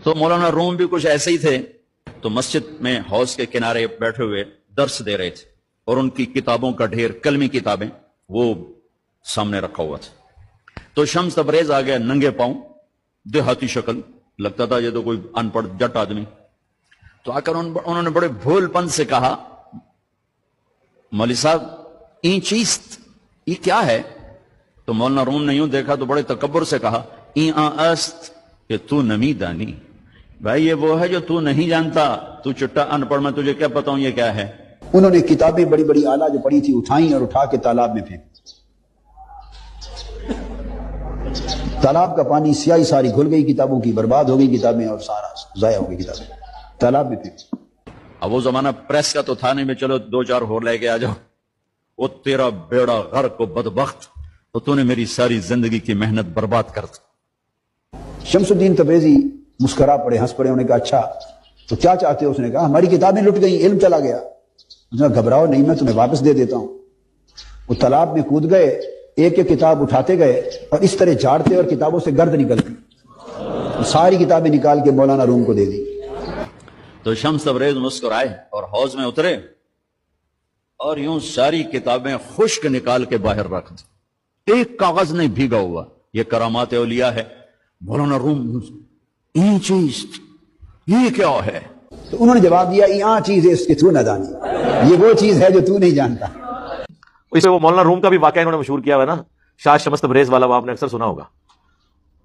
تو مولانا روم بھی کچھ ایسے ہی تھے. تو مسجد میں حوض کے کنارے بیٹھے ہوئے درس دے رہے تھے اور ان کی کتابوں کا ڈھیر، کلمی کتابیں، وہ سامنے رکھا ہوا تھا. تو شمس تبریز آ گیا ننگے پاؤں، دیہاتی شکل، لگتا تھا یہ تو کوئی ان پڑھ جٹ آدمی. تو آ کر انہوں نے بڑے بھول پن سے کہا، مولوی صاحب این چیست، یہ کیا ہے؟ تو مولانا روم نے یوں دیکھا تو بڑے تکبر سے کہا، این است کہ تو نمی دانی. بھائی یہ وہ ہے جو تو نہیں جانتا، تو چٹا ان پڑھ، میں تجھے کیا بتاؤں یہ کیا ہے. انہوں نے کتابیں بڑی بڑی اعلیٰ جو پڑھی تھی اٹھائیں اور اٹھا کے تالاب میں پھینک. تالاب کا پانی سیاہی ساری گھل گئی کتابوں کی، برباد ہو گئی کتابیں اور سارا ضائع ہو گئی کتابیں، تالاب میں پھینک. اب وہ زمانہ پریس کا تو تھا نہیں، میں چلو دو چار ہور لے کے آ جاؤ. وہ تیرا بیڑا غرق و بدبخت، تو نے میری ساری زندگی کی محنت برباد کر دی. شمس الدین تبریزی مسکرا پڑے، ہنس پڑے. انہوں نے کہا اچھا تو کیا چاہتے ہو؟ اس نے کہا ہماری کتابیں لٹ گئیں، علم چلا گیا. اس نے کہا گھبراؤ نہیں، میں تمہیں واپس دے دیتا ہوں. وہ تالاب میں کود گئے، ایک ایک کتاب اٹھاتے گئے اور اس طرح جھاڑتے اور کتابوں سے گرد نکلتی. ساری کتابیں نکال کے مولانا روم کو دے دی. تو شمس تبریز مسکرائے اور حوض میں اترے اور یوں ساری کتابیں خشک نکال کے باہر رکھ دی، ایک کاغذ نہیں بھیگا ہوا. یہ کرامات اولیاء ہے. مولانا روم، این چیز یہ کیا ہے؟ تو انہوں نے جواب دیا، یہاں چیز ہے اس کی تو نہ جانی، یہ وہ چیز ہے جو تو نہیں جانتا. اسے وہ مولانا روم کا بھی واقعہ انہوں نے مشہور کیا ہوا ہے نا، شاہ شمس تبریز والا، وہ آپ نے اکثر سنا ہوگا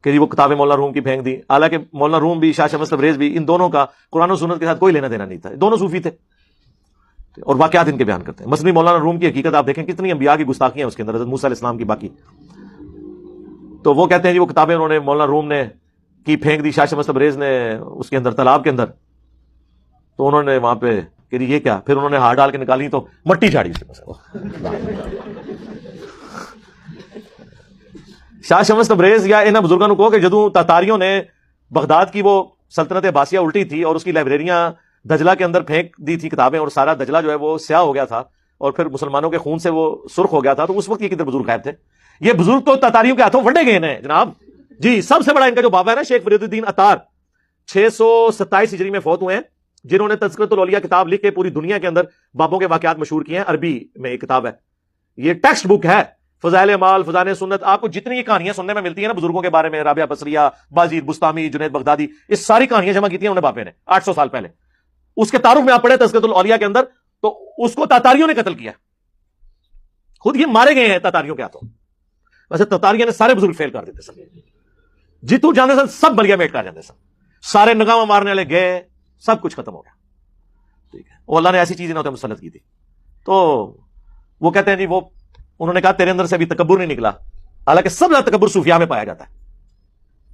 کہ جی وہ کتابیں مولانا روم کی پھینک دی. حالانکہ مولانا روم بھی شاہ شمس تبریز بھی، ان دونوں کا قرآن و سنت کے ساتھ کوئی لینا دینا نہیں تھا. دونوں صوفی تھے اور واقعات ان کے بیان کرتے ہیں. مثلا مولانا روم کی حقیقت آپ دیکھیں کتنی انبیاء کی گستاخیاں اس کے اندر، حضرت موسیٰ علیہ السلام کی باقی. تو وہ کہتے ہیں جی وہ کتابیں انہوں نے مولانا روم نے کی پھینک دی، شاہ شمس تبریز نے اس کے اندر تالاب کے اندر. تو انہوں نے وہاں پہ کہ یہ کیا، پھر انہوں نے ہاتھ ڈال کے نکالی تو مٹی جھاڑی اس میں. شاہ شمس تبریز یا انہاں بزرگوں کو کہ جدوں تاتاریوں نے بغداد کی وہ سلطنت عباسیہ الٹی تھی اور اس کی لائبریریاں دجلہ کے اندر پھینک دی تھی کتابیں، اور سارا دجلہ جو ہے وہ سیاہ ہو گیا تھا اور پھر مسلمانوں کے خون سے وہ سرخ ہو گیا تھا. تو اس وقت یہ کدھر بزرگ غائب تھے؟ یہ بزرگ تو تاتاریوں کے ہاتھوں ونڈے گئے ہیں جناب جی. سب سے بڑا ان کا جو بابا ہے نا، شیخ فرید الدین عطار، 627 ہجری میں فوت ہوئے ہیں، جنہوں نے تذکرۃ الاولیاء کتاب لکھ کے پوری دنیا کے اندر بابوں کے واقعات مشہور کیے ہیں. عربی میں ایک کتاب ہے، یہ ٹیکسٹ بک ہے. فضائل اعمال، فضائل سنت، آپ کو جتنی یہ کہانیاں سننے میں ملتی ہیں نا بزرگوں کے بارے میں، رابعہ بصریہ، بازید بستامی، جنید بغدادی، یہ ساری کہانیاں جمع کی تھی انہوں نے باپے نے 800 سال پہلے. اس کے تعارف میں آپ پڑھے تذکرۃ الاولیاء کے اندر، تو اس کو تاتاریوں نے قتل کیا، خود یہ مارے گئے ہیں تاتاریوں کے ہاتھوں. ویسے تاتاریوں نے سارے بزرگ فیل کر دیتے سن، جتو جانے سن سب بلیا میٹ کر جاتے سن، سارے نگاہ مارنے والے گئے، سب کچھ ختم ہو گیا. ٹھیک ہے، وہ اللہ نے ایسی چیز انہوں نے مسلط کی تھی. تو وہ کہتے ہیں جی وہ انہوں نے کہا تیرے اندر سے ابھی تکبر نہیں نکلا. حالانکہ سب زیادہ تکبر صوفیاء میں پایا جاتا ہے.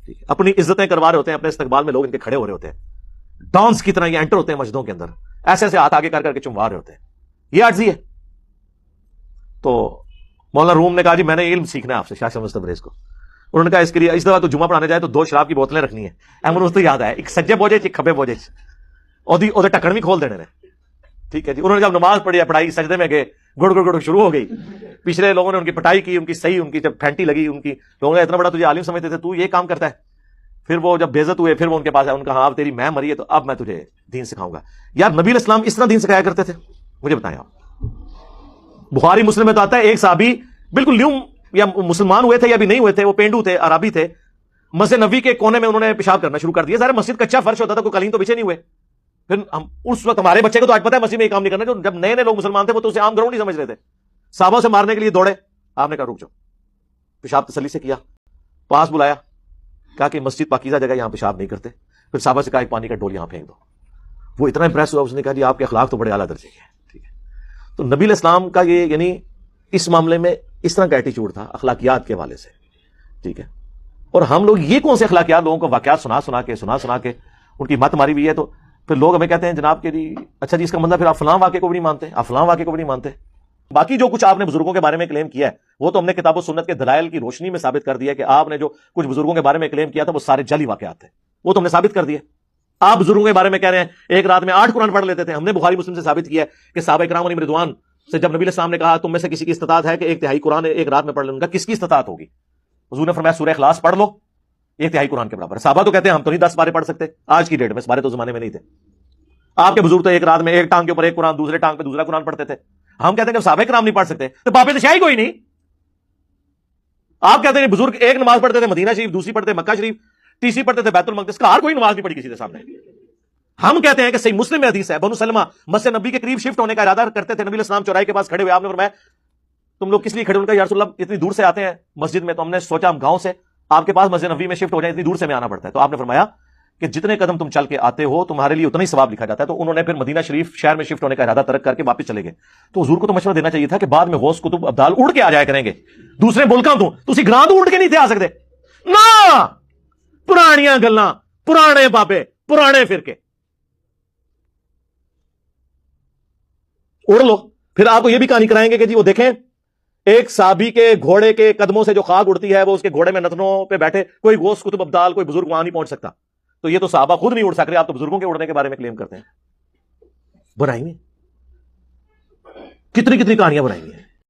ٹھیک ہے، اپنی عزتیں کروا رہے ہوتے ہیں، اپنے استقبال میں لوگ ان کے کھڑے ہو رہے ہوتے ہیں، ڈانس کی طرح یہ انٹر ہوتے ہیں مسجدوں کے اندر، ایسے ایسے ہاتھ آگے کر کے چموا رہے ہوتے ہیں. یہ عاجزی ہے. تو مولانا روم نے کہا جی میں نے علم سیکھنا ہے آپ سے، شاہ شمس تبریز کو. انہوں نے کہا اس کے لیے اس دفعہ تو جمعہ پڑھانے جائے تو 2 شراب کی بوتلیں رکھنی ہے. اس تو یاد ہے، ایک سجے بوجھے ایک کھبے بوجھے، اور ٹکڑ بھی کھول دینے. ٹھیک ہے جی. انہوں نے جب نماز پڑھی، پڑھائی، سجدے میں گئے، گڑ گڑ گڑ شروع ہو گئی. پچھلے لوگوں نے ان کی پٹائی کی، ان کی صحیح، ان کی جب پھینٹی لگی، ان کی لوگوں نے اتنا بڑا تجھے عالم سمجھتے تھے، تو یہ کام کرتا ہے. پھر وہ جب بےعزت ہوئے، پھر وہ ان کے پاس آئے، ان کا ہاں تیری میں مری ہے تو اب میں تجھے دین سکھاؤں گا. یار نبی علیہ السلام اس طرح دین سکھایا کرتے تھے؟ مجھے بتائیں آپ. بخاری مسلم میں تو آتا ہے ایک صحابی بالکل نیو یا مسلمان ہوئے تھے یا بھی نہیں ہوئے تھے، وہ پینڈو تھے، عربی تھے، مسجد نبوی کے کونے میں انہوں نے پیشاب کرنا شروع کر دیا. سارے مسجد کچا فرش ہوتا تھا، کوئی قالین تو بچے نہیں ہوئے. پھر ہم اس وقت ہمارے بچے کو تو آج پتہ ہے مسجد میں یہ کام نہیں کرنا، جو جب نئے نئے لوگ مسلمان تھے وہ تو اسے عام گراؤنڈ نہیں سمجھ رہے تھے. صحابہ سے مارنے کے لیے دوڑے، آپ نے کہا رک جاؤ. پیشاب تسلی سے کیا، پاس بلایا، کہا کہ مسجد پاکیزہ جگہ، یہاں پیشاب نہیں کرتے. پھر صحابہ سے کہا ایک پانی کا ڈول یہاں پھینک دو. وہ اتنا امپریس ہوا، اس نے کہا جی آپ کے اخلاق تو بڑے اعلیٰ درجے کے ہیں. ٹھیک ہے. تو نبی علیہ السلام کا یہ یعنی اس معاملے میں اس طرح کا ایٹیچیوڈ تھا اخلاقیات کے حوالے سے. ٹھیک ہے. اور ہم لوگ یہ کون سے اخلاقیات لوگوں کو واقعات سنا سنا کے ان کی مت ماری ہوئی ہے. تو پھر لوگ ہمیں کہتے ہیں جناب کہ جی اچھا جی اس کا مطلب پھر آپ فلاں واقعے کو بھی نہیں مانتے، آپ فلاں واقعے کو بھی نہیں مانتے. باقی جو کچھ آپ نے بزرگوں کے بارے میں کلیم کیا ہے وہ تو ہم نے کتاب و سنت کے دلائل کی روشنی میں ثابت کر دیا کہ آپ نے جو کچھ بزرگوں کے بارے میں کلیم کیا تھا وہ سارے جعلی واقعات تھے، وہ تو ہم نے ثابت کر دیا. آپ بزرگوں کے بارے میں کہہ رہے ہیں ایک رات میں 8 قرآن پڑھ لیتے تھے، ہم نے بخاری مسلم سے ثابت کیا ہے کہ صحابہ کرام علیہم رضوان سے جب نبی علیہ السلام نے کہا تم میں سے کسی کی استطاعت ہے کہ 1/3 قرآن ایک رات میں پڑھ لوں گا، کس کی استطاعت ہوگی؟ حضور نے فرمایا سورہ اخلاص پڑھ لو. ایک تہائی قرآن کے برابر. صحابہ تو کہتے ہیں ہم تو نہیں 10 پارے پڑھ سکتے, آج کی ڈیٹ میں, اس بارے تو زمانے میں نہیں تھے. آپ کے بزرگ تو ایک رات میں ایک ٹانگ کے اوپر ایک قرآن, دوسرے ٹانگ پہ دوسرا قرآن پڑھتے تھے. ہم کہتے ہیں کہ صحابہ کرام نہیں پڑھ سکتے تو باپ شاہی کوئی نہیں. آپ کہتے ہیں بزرگ ایک نماز پڑھتے تھے مدینہ شریف, دوسری پڑھتے مکہ شریف, تیسری پڑھتے تھے بیت المقدس, کا ہر کوئی نماز نہیں پڑھی کسی کے سامنے. ہم کہتے ہیں کہ صحیح مسلم میں حدیث ہے, بنو سلمہ مسجد نبی کے قریب شفٹ ہونے کا ارادہ کرتے تھے, نبی علیہ السلام چوراہے کے پاس کھڑے ہوئے, آپ نے فرمایا تم لوگ کس لیے کھڑے, ان کا یا رسول اللہ اتنی دور سے آتے ہیں مسجد میں, تو ہم نے سوچا ہم گاؤں سے آپ کے پاس مسجد نبی میں شفٹ ہو جائیں, اتنی دور سے میں آنا پڑتا ہے. تو آپ نے فرمایا کہ جتنے قدم تم چل کے آتے ہو تمہارے لیے اتنا ہی ثواب لکھا جاتا ہے. تو انہوں نے پھر مدینہ شریف شہر میں شفٹ ہونے کا ارادہ ترک کر کے واپس چلے گئے. تو حضور کو تو مشورہ دینا چاہیے تھا کہ بعد میں غوث کتب ابدال اڑ کے آ جایا کریں گے دوسرے ملکوں تو, تسی گراں تو اڑ کے نہیں تھے آ سکتے نا. پرانیاں گلاں, پرانے بابے, پرانے فرقے, اڑ لو. پھر آپ کو یہ بھی کہانی کرائیں گے کہ جی وہ دیکھیں ایک صحابی کے گھوڑے کے قدموں سے جو خاک اڑتی ہے وہ اس کے گھوڑے میں نتنوں پہ بیٹھے, کوئی غوث کتب ابدال کوئی بزرگ وہاں نہیں پہنچ سکتا. تو یہ تو صحابہ خود نہیں اڑ سک رہے, آپ تو بزرگوں کے اڑنے کے بارے میں کلیم کرتے ہیں. بنائی میں کتنی کہانیاں بنائی ہیں.